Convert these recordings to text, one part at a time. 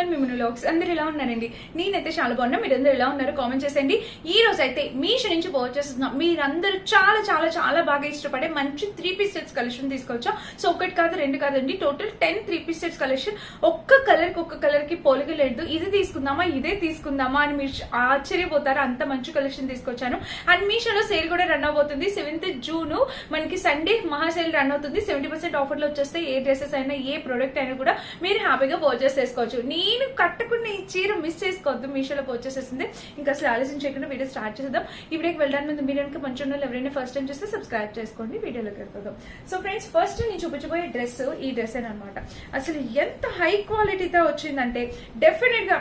Channel మిమ్మల్ని vlogs అందరూ ఎలా ఉన్నారండి? నేనైతే చాలా బాగున్నా. మీరందరూ ఎలా ఉన్నారో కామెంట్ చేసేయండి. ఈ రోజు అయితే మీషో నుంచి వచ్చేస్తున్నా. మీరందరూ చాలా చాలా చాలా బాగా ఇష్టపడే మంచి 3 పీస్ సెట్స్ కలెక్షన్ తీసుకొచ్చా. సో ఒకటి కాదు రెండు కాదండి, టోటల్ 10 3 పీస్ సెట్స్ కలెక్షన్. ఒక్క కలర్ కి పోలిక లేదు. ఇది తీసుకుందామా ఇదే తీసుకుందామా అని మీరు ఆశ్చర్యపోతారు. అంత మంచి కలెక్షన్ తీసుకొచ్చాను. అండ్ మీషోలో సేల్ కూడా రన్ అవబోతుంది. 7th జూన్ మనకి సండే మహాసేల్ రన్ అవుతుంది. 70% ఆఫర్ లో వచ్చేస్తే ఏ డ్రెస్సెస్ అయినా ఏ ప్రొడక్ట్ అయినా కూడా మీరు హ్యాపీగా పర్చేస్ చేసుకోవచ్చు. నేను కట్టుకున్న ఈ చీర మిస్ చేసుకోవద్దు. మీషోలో పర్చేస్ చేసింది. ఇంకా అసలు ఆలస్యం చేయకుండా వీడియో స్టార్ట్ చేద్దాం. ఈ వీడియోకి వెళ్ళడానికి ముందు మీరు కనుక మంచి ఉన్న ఎవరైనా ఫస్ట్ టైం చూస్తే సబ్స్క్రైబ్ చేసుకోండి. వీడియోలోకి వెళ్ళిపోదాం. సో ఫ్రెండ్స్, ఫస్ట్ నేను చూపించబోయే డ్రెస్ ఈ డ్రెస్ అనమాట. అసలు ఎంత హై క్వాలిటీతో వచ్చిందంటే డెఫినెట్ గా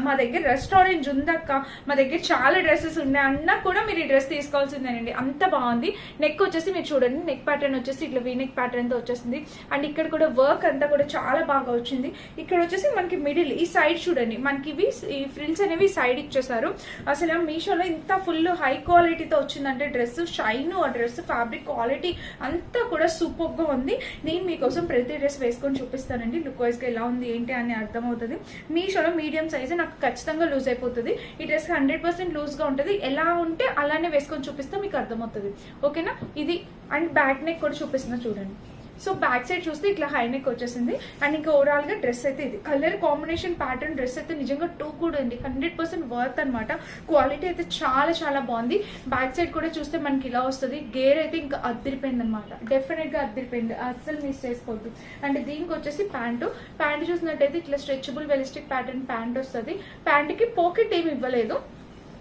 మా దగ్గర రెస్టారెంట్ ఉందక్క, మా దగ్గర చాలా డ్రెస్సెస్ ఉన్నాయి అన్నా కూడా మీరు ఈ డ్రెస్ తీసుకోవాల్సిందేనండి. అంత బాగుంది. నెక్ వచ్చేసి మీరు చూడండి, నెక్ ప్యాటర్న్ వచ్చేసి ఇట్లా వీ నెక్ ప్యాటర్న్ తో వచ్చేసింది. అండ్ ఇక్కడ కూడా వర్క్ అంతా కూడా చాలా బాగా వచ్చింది. ఇక్కడ వచ్చేసి మనకి మిడిల్ ఈ సైడ్ చూడండి, మనకి ఇవి ఈ ఫ్రిల్స్ అనేవి సైడ్ ఇచ్చేసారు. అసలు మీషోలో ఇంత ఫుల్ హై క్వాలిటీతో వచ్చిందంటే డ్రెస్ షైన్, ఆ డ్రెస్ ఫ్యాబ్రిక్ క్వాలిటీ అంతా కూడా సూపర్ గా ఉంది. నేను మీకోసం ప్రతి డ్రెస్ వేసుకొని చూపిస్తానండి. లుక్ వైజ్ గా ఎలా ఉంది ఏంటి అని అర్థమవుతుంది. మీషోలో మీడియం సైజ్ నాకు ఖచ్చితంగా లూజ్ అయిపోతుంది. ఈ డ్రెస్ 100% లూజ్ గా ఉంటుంది. ఎలా ఉంటే అలానే వేసుకొని చూపిస్తే మీకు అర్థమవుతుంది. ఓకేనా? ఇది అండ్ బ్యాక్ నెక్ కూడా చూపిస్తున్నా చూడండి. సో బ్యాక్ సైడ్ చూస్తే ఇట్లా హై నెక్ వచ్చేసింది. అండ్ ఇంకా ఓవరాల్ గా డ్రెస్ అయితే ఇది కలర్ కాంబినేషన్ ప్యాటర్న్ డ్రెస్ అయితే నిజంగా 2 కూడా ఉంది. 100% వర్త్ అనమాట. క్వాలిటీ అయితే చాలా చాలా బాగుంది. బ్యాక్ సైడ్ కూడా చూస్తే మనకి ఇలా వస్తుంది. గేర్ అయితే ఇంకా అద్దరిపోయింది అనమాట. డెఫినెట్ గా అద్దరిపోయింది, అస్సలు మిస్ చేసుకోవద్దు. అండ్ దీనికి వచ్చేసి ప్యాంటు చూసినట్టయితే ఇట్లా స్ట్రెచబుల్ వెలిస్టిక్ ప్యాటర్న్ ప్యాంట్ వస్తుంది. ప్యాంట్ కి పాకెట్ ఏమి ఇవ్వలేదు.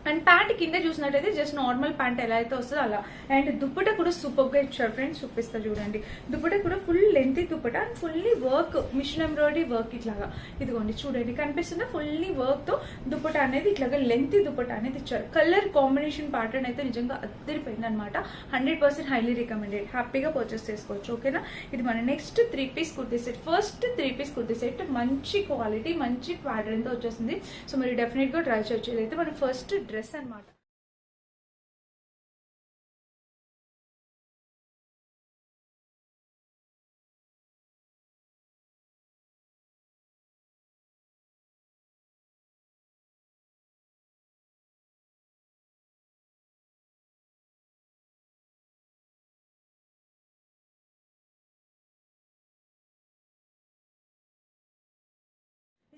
అండ్ ప్యాంట్ కింద చూసినట్టయితే జస్ట్ నార్మల్ ప్యాంట్ ఎలా అయితే వస్తుందో అలా. అండ్ దుప్పట కూడా సూపర్ గా ఇచ్చారు ఫ్రెండ్స్, చూపిస్తా చూడండి. దుప్పట కూడా ఫుల్ లెంత్ దుప్పట and fully work, machine embroidery work ఇట్లాగా. ఇదిగోండి చూడండి, కనిపిస్తుందా? ఫుల్లీ వర్క్ తో దుప్పట అనేది ఇట్లాగా లెంత్ దుప్పట అనేది ఇచ్చారు. కలర్ కాంబినేషన్ ప్యాటర్న్ అయితే నిజంగా అద్దరిపోయింది అనమాట. 100% హైలీ రికమెండెడ్. హ్యాపీగా పర్చేస్ చేసుకోవచ్చు. ఓకేనా? ఇది మన next 3 piece kurti set. First 3 piece kurti set మంచి క్వాలిటీ మంచి ప్యాటర్న్ తో వచ్చేసింది. సో మీరు డెఫినెట్ గా ట్రై చేయొచ్చు. ఇదైతే మన ఫస్ట్ డ్రెస్ అన్నమాట.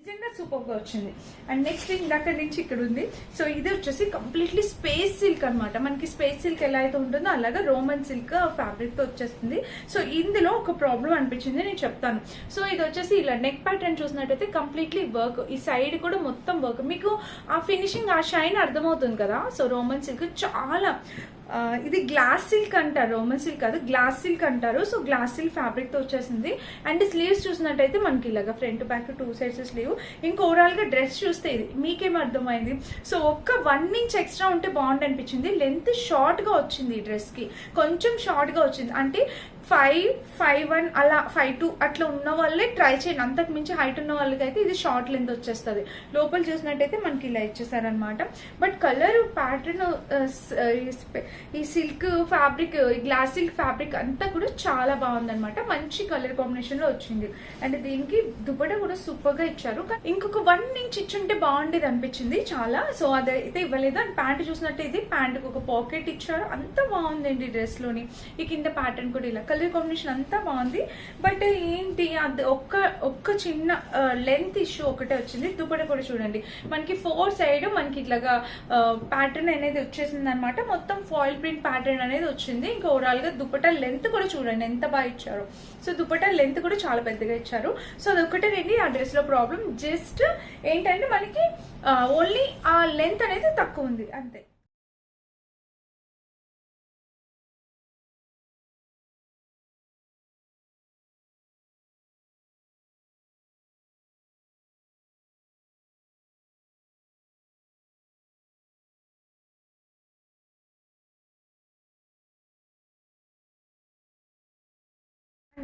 నిజంగా సూపర్ గా వచ్చింది. అండ్ నెక్స్ట్ ఇందాక నుంచి ఇక్కడ ఉంది. సో ఇది వచ్చేసి కంప్లీట్లీ స్పేస్ సిల్క్ అనమాట. మనకి స్పేస్ సిల్క్ ఎలా అయితే ఉంటుందో అలాగా రోమన్ సిల్క్ ఫ్యాబ్రిక్ తో వచ్చేస్తుంది. సో ఇందులో ఒక ప్రాబ్లం అనిపించింది, నేను చెప్తాను. సో ఇది వచ్చేసి ఇలా నెక్ ప్యాటర్న్ చూసినట్టయితే కంప్లీట్లీ వర్క్, ఈ సైడ్ కూడా మొత్తం వర్క్. మీకు ఆ ఫినిషింగ్ ఆ షైన్ అర్థమవుతుంది కదా. సో రోమన్ సిల్క్ చాలా ఇది గ్లాస్ సిల్క్ అంటారు, రోమన్ సిల్క్ కాదు, గ్లాస్ సిల్క్ అంటారు. సో గ్లాస్ సిల్క్ ఫ్యాబ్రిక్ తో వచ్చేసింది. అండ్ స్లీవ్స్ చూసినట్టయితే మనకి ఇలాగా ఫ్రంట్ బ్యాక్ 2 సైడ్స్ స్లీవ్. ఇంకా ఓవరాల్ గా డ్రెస్ చూస్తే ఇది మీకేం అర్థమైంది? సో ఒక్క 1 ఇంచ్ ఎక్స్ట్రా ఉంటే బాగుంది అనిపించింది. లెంత్ షార్ట్ గా వచ్చింది ఈ డ్రెస్ కి, కొంచెం షార్ట్ గా వచ్చింది. అంటే 5'1" అలా 5'2" అట్లా ఉన్న వాళ్ళే ట్రై చేయండి. అంతకు మించి హైట్ ఉన్న వాళ్ళకి అయితే ఇది షార్ట్ లెంత్ వచ్చేస్తుంది. లోపల చూసినట్టయితే మనకి ఇలా ఇచ్చేసారనమాట. బట్ కలర్ ప్యాటర్న్, ఈ silk fabric, glass silk fabric అంతా కూడా చాలా బాగుందనమాట. మంచి కలర్ కాంబినేషన్ లో వచ్చింది. అండ్ దీనికి దుపట్టా కూడా సూపర్ గా ఇచ్చారు. ఇంకొక 1 ఇంచ్ ఇచ్చుంటే బాగుండేది అనిపించింది చాలా. సో అదైతే ఇవ్వలేదు. అండ్ ప్యాంట్ చూసినట్టు ఇది ప్యాంట్ ఒక పాకెట్ ఇచ్చారు. అంత బాగుందండి డ్రెస్ లోని. ఈ కింద ప్యాటర్న్ కూడా ఇలా కలర్ కాంబినేషన్ అంతా బాగుంది. బట్ ఏంటి అది ఒక్క చిన్న లెంత్ ఇష్యూ ఒకటే వచ్చింది. దుపట్టా కూడా చూడండి, మనకి 4 సైడ్ మనకి ఇట్లాగా ప్యాటర్న్ అనేది వచ్చేసింది అనమాట. మొత్తం ఫాయిల్ ప్రింట్ ప్యాటర్న్ అనేది వచ్చింది. ఇంకా ఓవరాల్ గా దుపట్టా లెంత్ కూడా చూడండి ఎంత బాగా ఇచ్చారు. సో దుపట్టా లెంత్ కూడా చాలా పెద్దగా ఇచ్చారు. సో అదొకటే రండి ఆ డ్రెస్ లో ప్రాబ్లం. జస్ట్ ఏంటంటే మనకి ఓన్లీ ఆ లెంత్ అనేది తక్కువ ఉంది అంతే.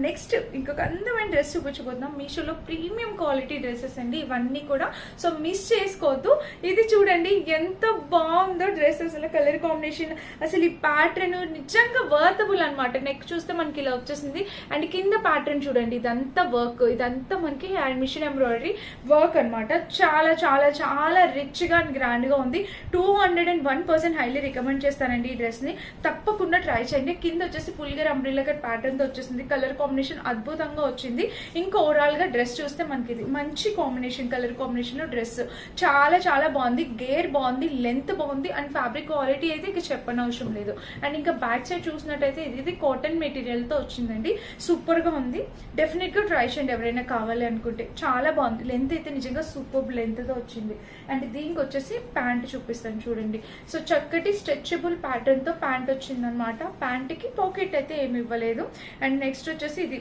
నెక్స్ట్ ఇంకొక అందమైన డ్రెస్ చూపించబోతున్నాం. మీషోలో ప్రీమియం క్వాలిటీ డ్రెస్సెస్ అండి ఇవన్నీ కూడా, సో మిస్ చేసుకోవద్దు. ఇది చూడండి ఎంత బాగుందో డ్రెస్, అసలు కలర్ కాంబినేషన్, అసలు ఈ ప్యాటర్న్ నిజంగా వర్తబుల్ అనమాట. నెక్ చూస్తే మనకి ఇలా వచ్చేసింది అండ్ కింద ప్యాటర్న్ చూడండి, ఇదంతా వర్క్, ఇదంతా మనకి హ్యాండ్ మిషన్ ఎంబ్రాయిడరీ వర్క్ అనమాట. చాలా చాలా చాలా రిచ్ గా అండ్ గ్రాండ్ గా ఉంది. 201% హైలీ రికమెండ్ చేస్తానండి ఈ డ్రెస్ ని, తప్పకుండా ట్రై చేయండి. కింద వచ్చేసి ఫుల్ గా అంబ్రెల్లా కట్ ప్యాటర్న్ తో వచ్చేసింది. కలర్ కాంబినేషన్ అద్భుతంగా వచ్చింది. ఇంకా ఓవరాల్ గా డ్రెస్ చూస్తే మనకి ఇది మంచి కాంబినేషన్, కలర్ కాంబినేషన్ లో డ్రెస్ చాలా చాలా బాగుంది. గేర్ బాగుంది, లెంత్ బాగుంది అండ్ ఫ్యాబ్రిక్ క్వాలిటీ అయితే ఇక చెప్పనవసరం లేదు. అండ్ ఇంకా బ్యాక్ సైడ్ చూసినట్టయితే ఇది కాటన్ మెటీరియల్ తో వచ్చిందండి, సూపర్ గా ఉంది. డెఫినెట్ గా ట్రై చేయండి ఎవరైనా కావాలి అనుకుంటే. చాలా బాగుంది, లెంత్ అయితే నిజంగా సూపర్ లెంత్ తో వచ్చింది. అండ్ దీనికి వచ్చేసి ప్యాంట్ చూపిస్తాను చూడండి. సో చక్కటి స్ట్రెచబుల్ ప్యాటర్న్ తో ప్యాంట్ వచ్చింది అనమాట. ప్యాంట్ కి పాకెట్ అయితే ఏమి ఇవ్వలేదు. అండ్ నెక్స్ట్ వచ్చేసి ఇది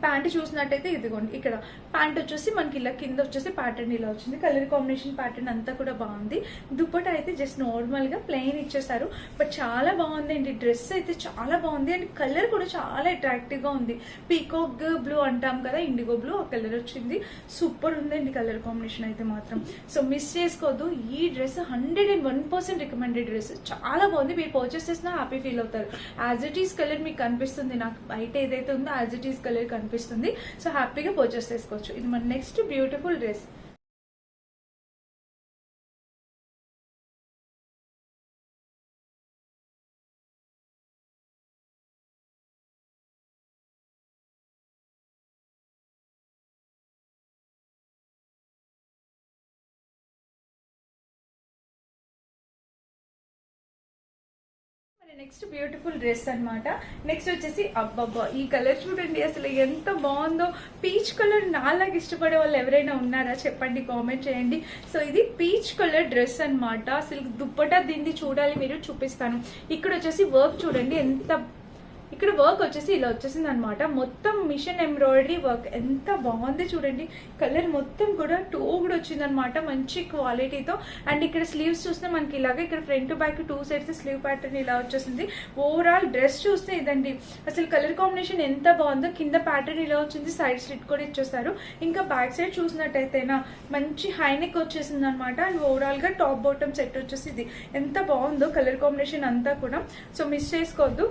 ప్యాంట్ చూసినట్టయితే ఇదిగోండి, ఇక్కడ ప్యాంట్ వచ్చేసి మనకి ఇలా కింద వచ్చేసి ప్యాటర్న్ ఇలా వచ్చింది. కలర్ కాంబినేషన్ ప్యాటర్న్ అంతా కూడా బాగుంది. దుప్పటా అయితే జస్ట్ నార్మల్ గా ప్లెయిన్ ఇచ్చేసారు, బట్ చాలా బాగుంది అండి. డ్రెస్ అయితే చాలా బాగుంది అండ్ కలర్ కూడా చాలా అట్రాక్టివ్ గా ఉంది. పీకాక్ బ్లూ అంటాం కదా, ఇండిగో బ్లూ, ఆ కలర్ వచ్చింది. సూపర్ ఉందండి కలర్ కాంబినేషన్ అయితే మాత్రం. సో మిస్ చేసుకోవద్దు, ఈ డ్రెస్ 101% రికమెండెడ్ డ్రెస్. చాలా బాగుంది, మీరు పర్చేస్ చేసినా హ్యాపీ ఫీల్ అవుతారు. యాజ్ ఇట్ ఈస్ కలర్ మీకు కనిపిస్తుంది, నాకు బయట ఏదైతే ఉందో యాజ్ ఇట్ ఈస్ కలర్ కనిపిస్తుంది. సో హ్యాపీగా పర్చేస్ చేసుకోవచ్చు. ఇది మన next beautiful dress. Next beautiful dress అనమాట. నెక్స్ట్ వచ్చేసి అబ్బబ్బా, ఈ కలర్ చూడండి అసలు ఎంత బాగుందో. పీచ్ కలర్ నాలాగా ఇష్టపడే వాళ్ళు ఎవరైనా ఉన్నారా చెప్పండి, కామెంట్ చేయండి. సో ఇది పీచ్ కలర్ డ్రెస్ అనమాట. అసలు దుప్పటా దీన్ని చూడాలి, మీరు చూపిస్తాను. ఇక్కడ వచ్చేసి వర్క్ చూడండి ఎంత, ఇక్కడ వర్క్ వచ్చేసి ఇలా వచ్చేసింది అనమాట. మొత్తం మిషన్ ఎంబ్రాయిడరీ వర్క్ ఎంత బాగుంది చూడండి. కలర్ మొత్తం కూడా టూ కూడా వచ్చింది అనమాట, మంచి క్వాలిటీతో. అండ్ ఇక్కడ స్లీవ్స్ చూస్తే మనకి ఇలాగా ఇక్కడ front back 2 sides slew pattern ఇలా వచ్చేసింది. ఓవరాల్ డ్రెస్ చూస్తే ఇదండి, అసలు కలర్ కాంబినేషన్ ఎంత బాగుందో. కింద ప్యాటర్న్ ఇలా వచ్చింది, సైడ్ స్లిట్ కూడా ఇచ్చేస్తారు. ఇంకా బ్యాక్ సైడ్ చూసినట్టయితేనా మంచి హైనెక్ వచ్చేసింది అనమాట. అండ్ ఓవరాల్ గా టాప్ బాటమ్ సెట్ వచ్చేసి ఇది ఎంత బాగుందో కలర్ కాంబినేషన్ అంతా కూడా. సో మిస్ చేసుకోవద్దు.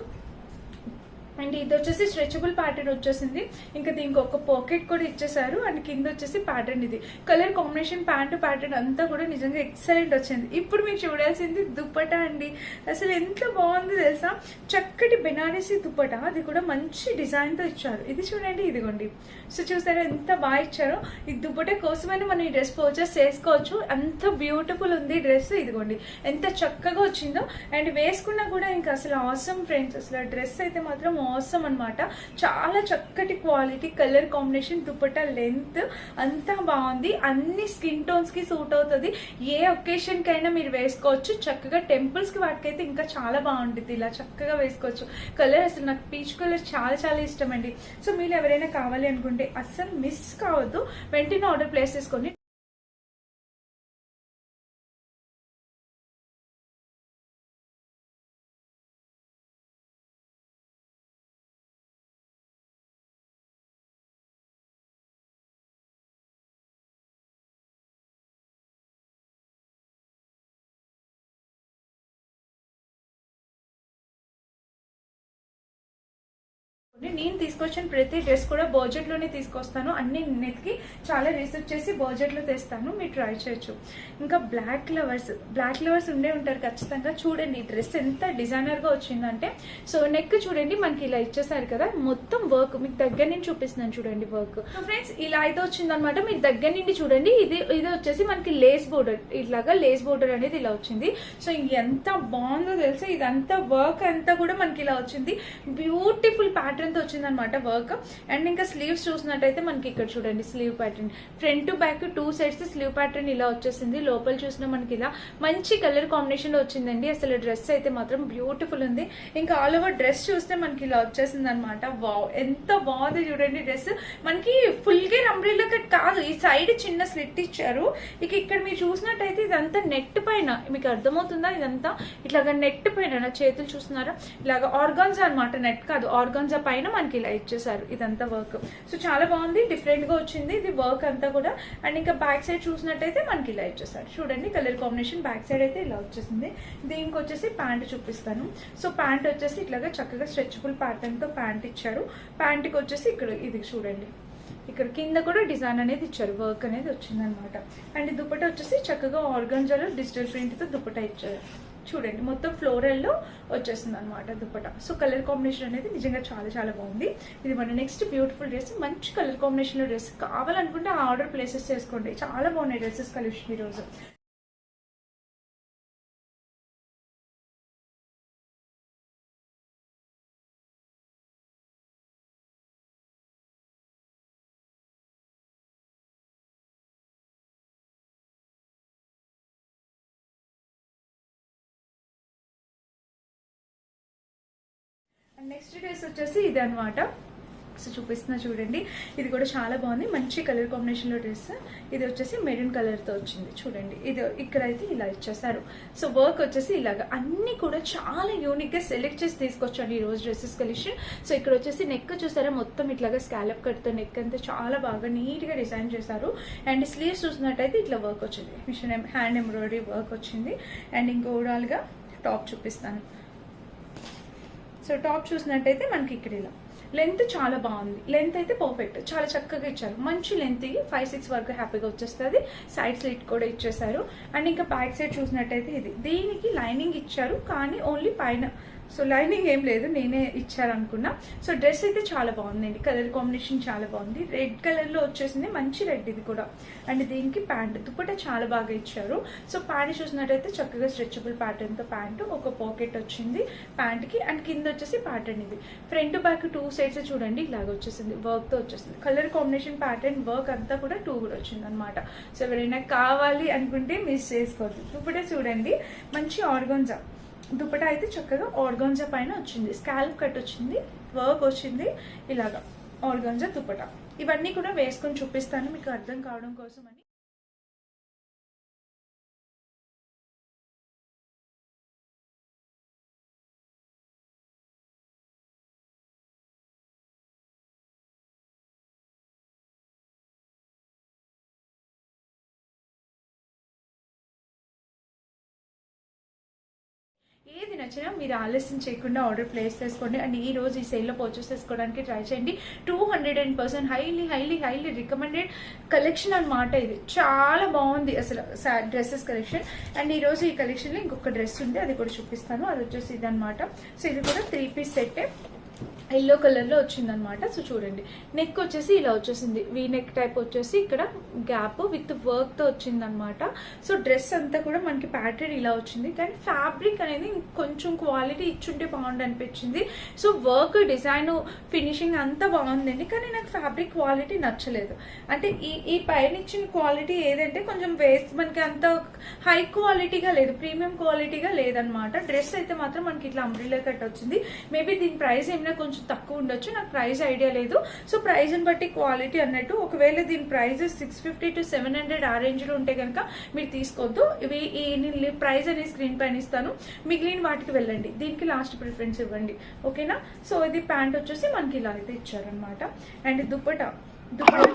అండ్ ఇది వచ్చేసి స్ట్రెచబుల్ ప్యాటర్న్ వచ్చేసింది. ఇంకా దీనికి ఒక పాకెట్ కూడా ఇచ్చేసారు. అండ్ కింద వచ్చేసి ప్యాటర్న్ ఇది. కలర్ కాంబినేషన్ ప్యాంటు ప్యాటర్న్ అంతా కూడా నిజంగా ఎక్సలెంట్ వచ్చింది. ఇప్పుడు మీరు చూడాల్సింది దుప్పటా అండి. అసలు ఎంత బాగుంది తెలుసా, చక్కటి బెనారసీ దుప్పటా, అది కూడా మంచి డిజైన్ తో ఇచ్చారు. ఇది చూడండి, ఇదిగోండి. సో చూసారా ఎంత బాగా ఇచ్చారో. ఈ దుప్పటా కోసమైనా మనం ఈ డ్రెస్ పర్చేస్ చేసుకోవచ్చు, అంత బ్యూటిఫుల్ ఉంది డ్రెస్. ఇదిగోండి ఎంత చక్కగా వచ్చిందో. అండ్ వేసుకున్నా కూడా ఇంకా అసలు ఆసమ్ ఫ్రెండ్స్, అసలు డ్రెస్ అయితే మాత్రం ఆసమ్ అనమాట. చాలా చక్కటి quality, colour combination, dupatta length అంతా బాగుంది. అన్ని స్కిన్ టోన్స్ కి సూట్ అవుతుంది. ఏ ఒకేషన్ కైనా మీరు వేసుకోవచ్చు. చక్కగా టెంపుల్స్ కి వాటికైతే ఇంకా చాలా బాగుంటుంది, ఇలా చక్కగా వేసుకోవచ్చు. కలర్ అసలు నాకు పీచ్ కలర్ చాలా చాలా ఇష్టం అండి. సో మీరు ఎవరైనా కావాలి అనుకుంటే అస్సలు మిస్ కావద్దు, వెంటనే ఆర్డర్ ప్లేస్ చేసుకోండి. నేను తీసుకొచ్చిన ప్రతి డ్రెస్ కూడా బడ్జెట్ లోనే తీసుకొస్తాను. అన్ని నెట్కి చాలా రీసెర్చ్ చేసి బడ్జెట్ లో తెస్తాను, మీరు ట్రై చేయొచ్చు. ఇంకా బ్లాక్ లవర్స్ ఉండే ఉంటారు ఖచ్చితంగా. చూడండి డ్రెస్ ఎంత డిజైనర్ గా వచ్చిందంటే, సో నెక్ చూడండి మనకి ఇలా ఇచ్చేసారు కదా, మొత్తం వర్క్ మీకు దగ్గర నుంచి చూపిస్తున్నాను చూడండి వర్క్. సో ఫ్రెండ్స్ ఇలా అయితే వచ్చింది అనమాట, మీరు దగ్గర నుండి చూడండి. ఇది వచ్చేసి మనకి లేస్ బోర్డర్, ఇట్లాగా లేస్ బోర్డర్ అనేది ఇలా వచ్చింది. సో ఎంత బాగుందో తెలుసా, ఇదంతా వర్క్ అంతా కూడా మనకి ఇలా వచ్చింది. బ్యూటిఫుల్ ప్యాటర్న్ తో వచ్చింది అనమాట వర్క్. అండ్ ఇంకా స్లీవ్స్ చూసినట్టయితే మనకి ఇక్కడ చూడండి slew pattern, front to back 2 sides slew pattern ఇలా వచ్చేసింది. లోపల చూసినా మనకి ఇలా మంచి కలర్ కాంబినేషన్ లో వచ్చిందండి. అసలు డ్రెస్ అయితే మాత్రం బ్యూటిఫుల్ ఉంది. ఇంకా ఆల్ ఓవర్ డ్రెస్ చూస్తే మనకి ఇలా వచ్చేసింది అనమాట. వావ్ ఎంత బాగుంది చూడండి డ్రెస్. మనకి ఫుల్ గా అంబ్రెల్లా కట్ కాదు, ఈ సైడ్ చిన్న స్లిట్ ఇచ్చారు. ఇక ఇక్కడ మీరు చూసినట్టయితే ఇదంతా నెట్ పైన, మీకు అర్థమవుతుందా, ఇదంతా ఇట్లాగా నెట్ పైన. నా చేతులు చూస్తున్నారా, ఇలాగా ఆర్గాన్జా అనమాట, నెట్ కాదు ఆర్గాన్జా పైన పైన మనకి ఇలా ఇచ్చేసారు ఇదంతా వర్క్. సో చాలా బాగుంది, డిఫరెంట్ గా వచ్చింది ఇది వర్క్ అంతా కూడా. అండ్ ఇంకా బ్యాక్ సైడ్ చూసినట్టయితే మనకి ఇలా ఇచ్చేసారు చూడండి, కలర్ కాంబినేషన్. బ్యాక్ సైడ్ అయితే ఇలా వచ్చేసింది. దీనికి వచ్చేసి ప్యాంట్ చూపిస్తాను. సో ప్యాంట్ వచ్చేసి ఇట్లాగా చక్కగా స్ట్రెచబుల్ ప్యాటర్న్ తో ప్యాంట్ ఇచ్చారు. ప్యాంట్కి వచ్చేసి ఇక్కడ ఇది చూడండి, ఇక్కడ కింద కూడా డిజైన్ అనేది ఇచ్చారు, వర్క్ అనేది వచ్చింది అనమాట. అండ్ దుపట్టా వచ్చేసి చక్కగా ఆర్గాన్జాలో డిజిటల్ ప్రింట్ తో దుపట్టా ఇచ్చారు చూడండి, మొత్తం ఫ్లోరల్ లో వచ్చేస్తుంది అనమాట దుపట్టా. సో కలర్ కాంబినేషన్ అనేది నిజంగా చాలా చాలా బాగుంది. ఇది మన నెక్స్ట్ బ్యూటిఫుల్ డ్రెస్. మంచి కలర్ కాంబినేషన్ లో డ్రెస్ కావాలనుకుంటే ఆర్డర్ ప్లేసెస్ చేసుకోండి, చాలా బాగున్నాయి డ్రెస్సెస్ కలెక్షన్ ఈ రోజు. అండ్ నెక్స్ట్ డ్రెస్ వచ్చేసి ఇది అనమాట. సో చూపిస్తున్నా చూడండి, ఇది కూడా చాలా బాగుంది, మంచి కలర్ కాంబినేషన్ లో డ్రెస్. ఇది వచ్చేసి మెరూన్ కలర్ తో వచ్చింది చూడండి. ఇది ఇక్కడైతే ఇలా ఇచ్చేసారు. సో వర్క్ వచ్చేసి ఇలాగా అన్ని కూడా చాలా యూనిక్ గా సెలెక్ట్ చేసి తీసుకొచ్చాను ఈ రోజు డ్రెస్సెస్ కలెక్షన్. సో ఇక్కడ వచ్చేసి నెక్ చూసారా, మొత్తం ఇట్లాగా స్కాలప్ కట్తో నెక్ అంతా చాలా బాగా నీట్ గా డిజైన్ చేశారు. అండ్ స్లీవ్స్ చూసినట్టయితే ఇట్లా వర్క్ వచ్చింది, మిషన్ హ్యాండ్ ఎంబ్రాయిడరీ వర్క్ వచ్చింది. అండ్ ఇంకా ఓవరాల్ గా టాప్ చూపిస్తాను. సో టాప్ చూసినట్టయితే మనకి ఇక్కడ ఇలా లెంత్ చాలా బాగుంది, లెంత్ అయితే పర్ఫెక్ట్, చాలా చక్కగా ఇచ్చారు. మంచి లెంత్ 5-6 వరకు హ్యాపీగా వచ్చేస్తుంది. సైడ్ స్లిట్ కూడా ఇచ్చేసారు. అండ్ ఇంకా బ్యాక్ సైడ్ చూసినట్టయితే ఇది, దీనికి లైనింగ్ ఇచ్చారు కానీ ఓన్లీ పైన, సో లైనింగ్ ఏం లేదు, నేనే ఇచ్చారనుకున్నా. సో డ్రెస్ అయితే చాలా బాగుందండి, కలర్ కాంబినేషన్ చాలా బాగుంది. రెడ్ కలర్ లో వచ్చేసింది, మంచి రెడ్ ఇది కూడా. అండ్ దీనికి ప్యాంట్ దుపట్టా చాలా బాగా ఇచ్చారు. సో ప్యాంట్ చూసినట్టయితే చక్కగా స్ట్రెచబుల్ ప్యాటర్న్ తో ప్యాంట్, ఒక పాకెట్ వచ్చింది ప్యాంట్ కి. అండ్ కింద వచ్చేసి ప్యాటర్న్ ఇది, ఫ్రంట్ బ్యాక్ 2 సైడ్స్ చూడండి ఇలాగ వచ్చేసింది, వర్క్ తో వచ్చేసింది. కలర్ కాంబినేషన్ ప్యాటర్న్ వర్క్ అంతా కూడా 2 కూడా వచ్చింది అనమాట. సో ఎవరైనా కావాలి అనుకుంటే మిస్ చేసుకోవద్దు. దుపట్టా చూడండి, మంచి ఆర్గాన్జా దుపట్టా అయితే చక్కగా ఆర్గాన్జా పైన వచ్చింది, స్కాల్ప్ కట్ వచ్చింది, వర్క్ వచ్చింది, ఇలాగా ఆర్గాన్జా దుపట్టా. ఇవన్నీ కూడా వేసుకొని చూపిస్తాను మీకు అర్థం కావడం కోసం అని. ఏది నచ్చినా మీరు ఆలస్యం చేయకుండా ఆర్డర్ ప్లేస్ చేసుకోండి. అండ్ ఈ రోజు ఈ సేల్లో పర్చేస్ చేసుకోవడానికి ట్రై చేయండి. 210% హైలీ రికమెండెడ్ కలెక్షన్ అనమాట. ఇది చాలా బాగుంది అసలు డ్రెస్సెస్ కలెక్షన్. అండ్ ఈ రోజు ఈ కలెక్షన్ లో ఇంకొక డ్రెస్ ఉంది, అది కూడా చూపిస్తాను. అది వచ్చేసి ఇది అనమాట. సో ఇది కూడా 3 పీస్ సెట్, ఎల్లో కలర్ లో వచ్చింది అనమాట. సో చూడండి, నెక్ వచ్చేసి ఇలా వచ్చేసింది, వీ నెక్ టైప్ వచ్చేసి ఇక్కడ గ్యాప్ విత్ వర్క్ తో వచ్చింది అనమాట. సో డ్రెస్ అంతా కూడా మనకి ప్యాటర్న్ ఇలా వచ్చింది, కానీ ఫ్యాబ్రిక్ అనేది కొంచెం క్వాలిటీ ఇచ్చుంటే బాగుంది అనిపించింది. సో వర్క్ డిజైన్ ఫినిషింగ్ అంతా బాగుందండి, కానీ నాకు ఫ్యాబ్రిక్ క్వాలిటీ నచ్చలేదు. అంటే ఈ పైన ఇచ్చిన క్వాలిటీ ఏదంటే కొంచెం వేస్ట్, మనకి అంత హై క్వాలిటీగా లేదు, ప్రీమియం క్వాలిటీగా లేదనమాట. డ్రెస్ అయితే మాత్రం మనకి ఇట్లా అంబ్రిల్లా కట్ వచ్చింది. మేబీ దీని ప్రైస్ ఏమైనా కొంచెం తక్కువ ఉండొచ్చు, నాకు ప్రైస్ ఐడియా లేదు. సో ప్రైస్ ని బట్టి క్వాలిటీ అన్నట్టు. ఒకవేళ దీని ప్రైస్ 650 to 700 ఆ రేంజ్ లో ఉంటే కనుక మీరు తీసుకోవద్దు. ఇవి ప్రైస్ అనేది స్క్రీన్ పైన ఇస్తాను, మిగిలిన వాటికి వెళ్ళండి, దీనికి లాస్ట్ ప్రిఫరెన్స్ ఇవ్వండి, ఓకేనా. సో ఇది ప్యాంట్ వచ్చేసి మనకి ఇలా అయితే ఇచ్చారనమాట. అండ్ దుపట్టా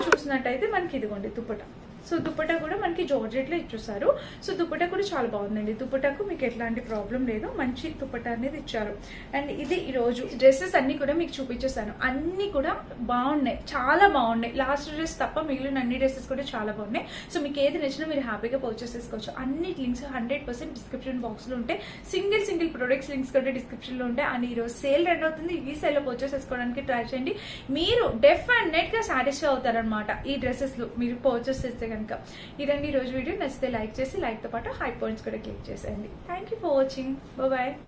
చూసినట్టయితే మనకి ఇదిగోండి దుపట్టా. సో దుపట్టా కూడా మనకి జార్జెట్ లో ఇచ్చేసారు. సో దుపట్టా కూడా చాలా బాగుందండి, దుపట్టాకు మీకు ఎట్లాంటి ప్రాబ్లం లేదు, మంచి దుపట్టా అనేది ఇచ్చారు. అండ్ ఇది ఈ రోజు డ్రెస్సెస్ అన్ని కూడా మీకు చూపించేసాను, అన్ని కూడా బాగున్నాయి, చాలా బాగున్నాయి. లాస్ట్ డ్రెస్ తప్ప మిగిలిన అన్ని డ్రెస్సెస్ కూడా చాలా బాగున్నాయి. సో మీకు ఏది నచ్చినా మీరు హ్యాపీగా పర్చేస్ చేసుకోవచ్చు. అన్ని లింక్స్ 100% డిస్క్రిప్షన్ బాక్స్ లో ఉంటాయి. సింగిల్ ప్రొడక్ట్స్ లింక్స్ కూడా డిస్క్రిప్షన్ లో ఉంటాయి. అండ్ ఈ రోజు సేల్ రన్ అవుతుంది, ఈ సేల్ లో పర్చేస్ చేసుకోవడానికి ట్రై చేయండి. మీరు డెఫినెట్ గా సాటిస్ఫై అవుతారనమాట ఈ డ్రెస్సెస్ లో మీరు పర్చేస్ చేస్తే కనుక. ఇదండి ఈ రోజు వీడియో. నచ్చితే లైక్ చేసి, లైక్ తో పాటు హై పాయింట్స్ కూడా క్లిక్ చేసేయండి. Thank you for watching, bye.